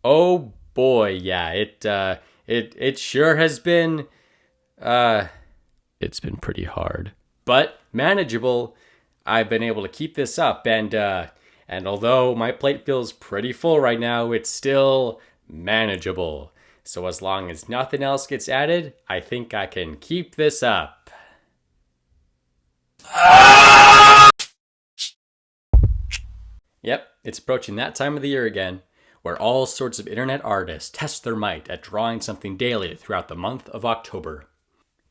Oh boy, yeah, it sure has been it's been pretty hard, but manageable. I've been able to keep this up, and although my plate feels pretty full right now, it's still manageable. So as long as nothing else gets added, I think I can keep this up. Yep, it's approaching that time of the year again, where all sorts of internet artists test their might at drawing something daily throughout the month of October.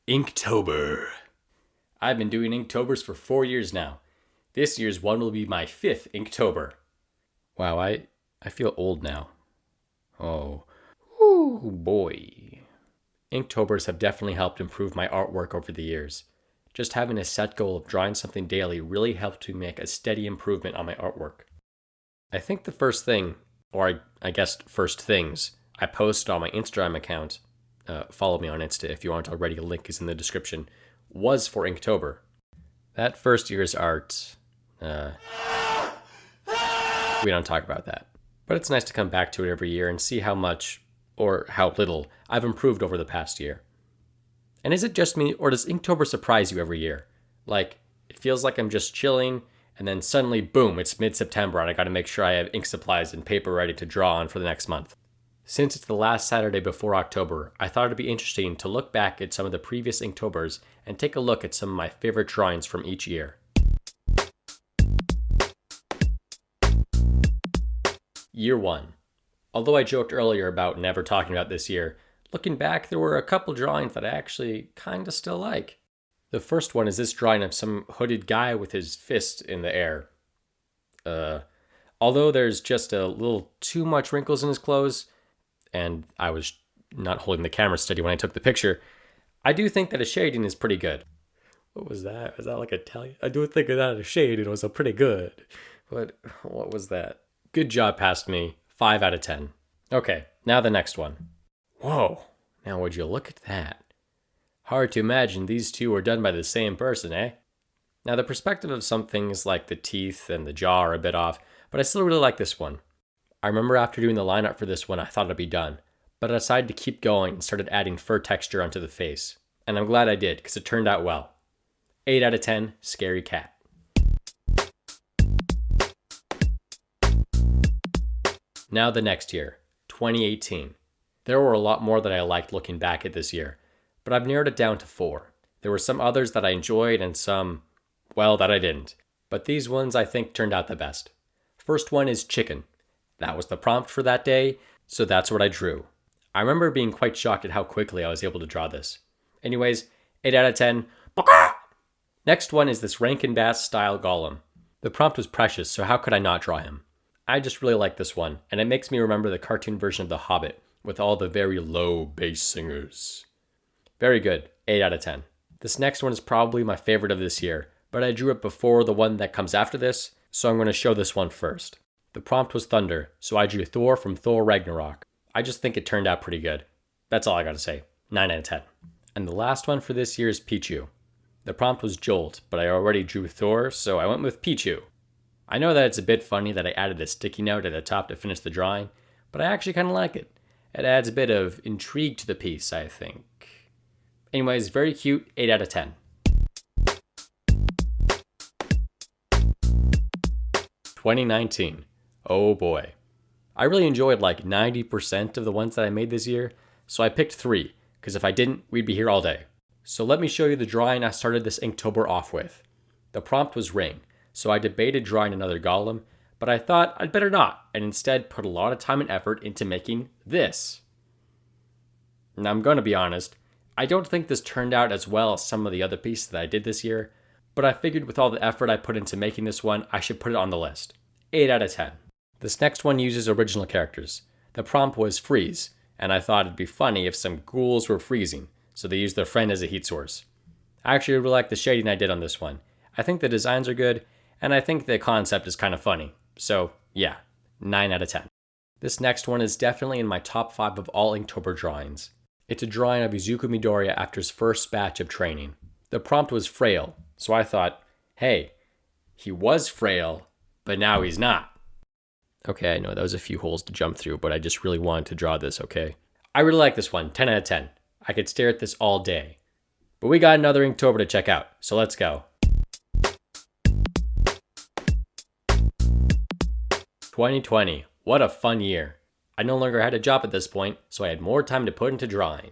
Inktober. I've been doing Inktobers for 4 years now. This year's one will be my fifth Inktober. Wow, I feel old now. Oh, ooh, boy. Inktobers have definitely helped improve my artwork over the years. Just having a set goal of drawing something daily really helped to make a steady improvement on my artwork. I think the first thing, or I guess first things, I posted on my Instagram account, follow me on Insta if you aren't already, a link is in the description, was for Inktober. That first year's art, we don't talk about that. But it's nice to come back to it every year and see how much, or how little, I've improved over the past year. And is it just me, or does Inktober surprise you every year? Like, it feels like I'm just chilling, and then suddenly, boom, it's mid-September and I gotta make sure I have ink supplies and paper ready to draw on for the next month. Since it's the last Saturday before October, I thought it'd be interesting to look back at some of the previous Inktobers and take a look at some of my favorite drawings from each year. Year 1. Although I joked earlier about never talking about this year, looking back, there were a couple drawings that I actually kinda still like. The first one is this drawing of some hooded guy with his fist in the air. Although there's just a little too much wrinkles in his clothes, and I was not holding the camera steady when I took the picture, I do think that his shading is pretty good. What was that? Was that like Italian? I do think that his shading was a pretty good. But what was that? Good job past me. 5 out of 10. Okay, now the next one. Whoa, now would you look at that? Hard to imagine these two were done by the same person, eh? Now the perspective of some things like the teeth and the jaw are a bit off, but I still really like this one. I remember after doing the line art for this one, I thought it'd be done, but I decided to keep going and started adding fur texture onto the face. And I'm glad I did, because it turned out well. 8 out of 10, scary cat. Now the next year, 2018. There were a lot more that I liked looking back at this year, but I've narrowed it down to 4. There were some others that I enjoyed and some, well, that I didn't. But these ones I think turned out the best. First one is chicken. That was the prompt for that day, so that's what I drew. I remember being quite shocked at how quickly I was able to draw this. Anyways, 8 out of 10. Next one is this Rankin Bass style golem. The prompt was precious, so how could I not draw him? I just really like this one, and it makes me remember the cartoon version of The Hobbit, with all the very low bass singers. Very good, 8 out of 10. This next one is probably my favorite of this year, but I drew it before the one that comes after this, so I'm going to show this one first. The prompt was thunder, so I drew Thor from Thor Ragnarok. I just think it turned out pretty good. That's all I gotta say. 9 out of 10. And the last one for this year is Pichu. The prompt was Jolt, but I already drew Thor, so I went with Pichu. I know that it's a bit funny that I added a sticky note at the top to finish the drawing, but I actually kind of like it. It adds a bit of intrigue to the piece, I think. Anyways, very cute, 8 out of 10. 2019. Oh boy. I really enjoyed like 90% of the ones that I made this year, so I picked 3, because if I didn't, we'd be here all day. So let me show you the drawing I started this Inktober off with. The prompt was ring, so I debated drawing another golem, but I thought I'd better not, and instead put a lot of time and effort into making this. Now I'm gonna be honest, I don't think this turned out as well as some of the other pieces that I did this year, but I figured with all the effort I put into making this one, I should put it on the list. 8 out of 10. This next one uses original characters. The prompt was freeze, and I thought it'd be funny if some ghouls were freezing, so they used their friend as a heat source. I actually really like the shading I did on this one. I think the designs are good, and I think the concept is kind of funny. So, yeah, 9 out of 10. This next one is definitely in my top 5 of all Inktober drawings. It's a drawing of Yuzuku Midoriya after his first batch of training. The prompt was frail, so I thought, hey, he was frail, but now he's not. Okay, I know that was a few holes to jump through, but I just really wanted to draw this, okay? I really like this one, 10 out of 10. I could stare at this all day. But we got another Inktober to check out, so let's go. 2020, what a fun year. I no longer had a job at this point, so I had more time to put into drawing.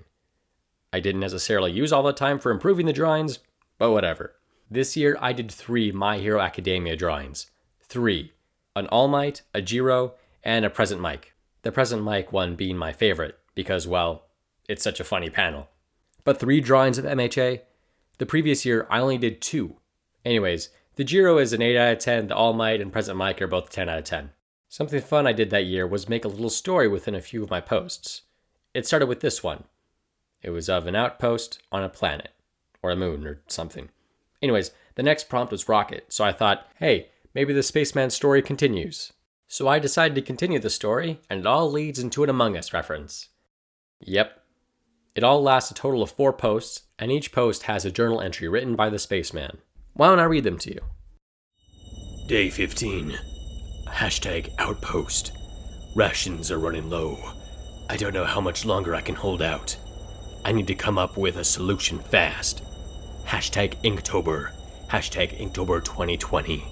I didn't necessarily use all the time for improving the drawings, but whatever. This year I did 3 My Hero Academia drawings. 3. An All Might, a Jiro, and a Present Mic. The Present Mic one being my favorite, because, well, it's such a funny panel. But 3 drawings of MHA? The previous year I only did 2. Anyways, the Jiro is an 8 out of 10, the All Might and Present Mic are both 10 out of 10. Something fun I did that year was make a little story within a few of my posts. It started with this one. It was of an outpost on a planet, or a moon, or something. Anyways, the next prompt was rocket, so I thought, hey, maybe the spaceman story continues. So I decided to continue the story, and it all leads into an Among Us reference. Yep. It all lasts a total of 4 posts, and each post has a journal entry written by the spaceman. Why don't I read them to you? Day 15. Hashtag outpost. Rations are running low. I don't know how much longer I can hold out. I need to come up with a solution fast. Hashtag Inktober. Hashtag Inktober 2020.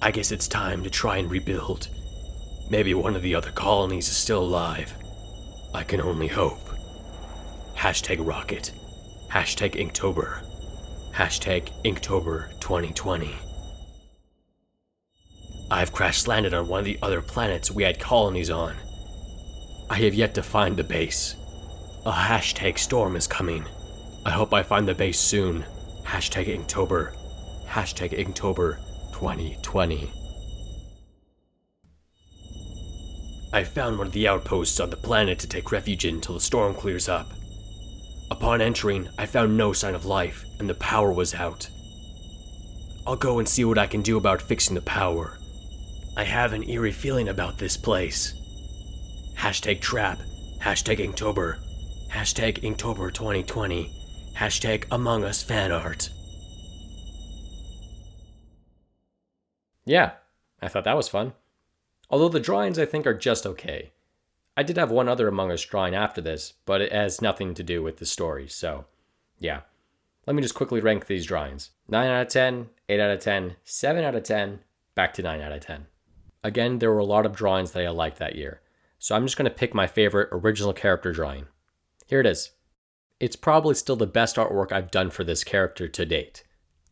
I guess it's time to try and rebuild. Maybe one of the other colonies is still alive. I can only hope. Hashtag rocket. Hashtag Inktober. Hashtag Inktober 2020. I've crash landed on one of the other planets we had colonies on. I have yet to find the base. A hashtag storm is coming. I hope I find the base soon. Hashtag Inktober. Hashtag Inktober 2020. I found one of the outposts on the planet to take refuge in until the storm clears up. Upon entering, I found no sign of life, and the power was out. I'll go and see what I can do about fixing the power. I have an eerie feeling about this place. Hashtag trap. Hashtag Inktober. Hashtag Inktober 2020. Hashtag Among Us fan art. Yeah, I thought that was fun. Although the drawings I think are just okay. I did have one other Among Us drawing after this, but it has nothing to do with the story, so yeah. Let me just quickly rank these drawings. 9 out of 10, 8 out of 10, 7 out of 10, back to 9 out of 10. Again, there were a lot of drawings that I liked that year, so I'm just going to pick my favorite original character drawing. Here it is. It's probably still the best artwork I've done for this character to date.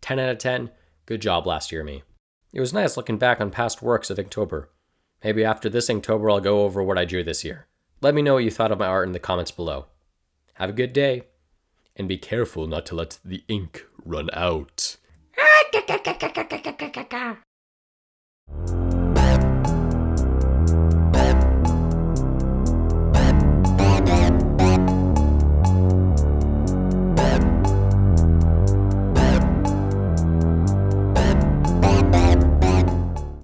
10 out of 10, good job last year, me. It was nice looking back on past works of Inktober. Maybe after this Inktober I'll go over what I drew this year. Let me know what you thought of my art in the comments below. Have a good day, and be careful not to let the ink run out.